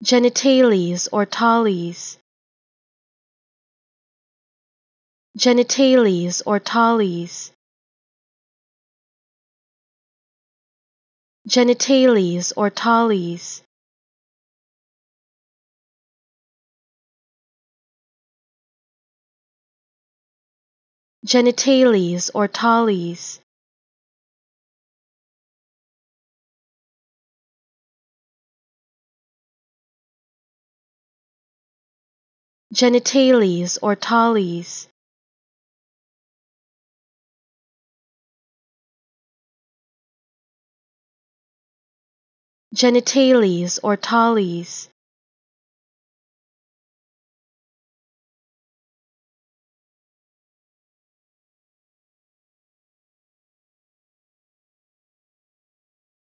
genitales or tallies, genitales or tallies, genitales or tallies, genitales or tallies, genitales or tallies, genitales or tallies.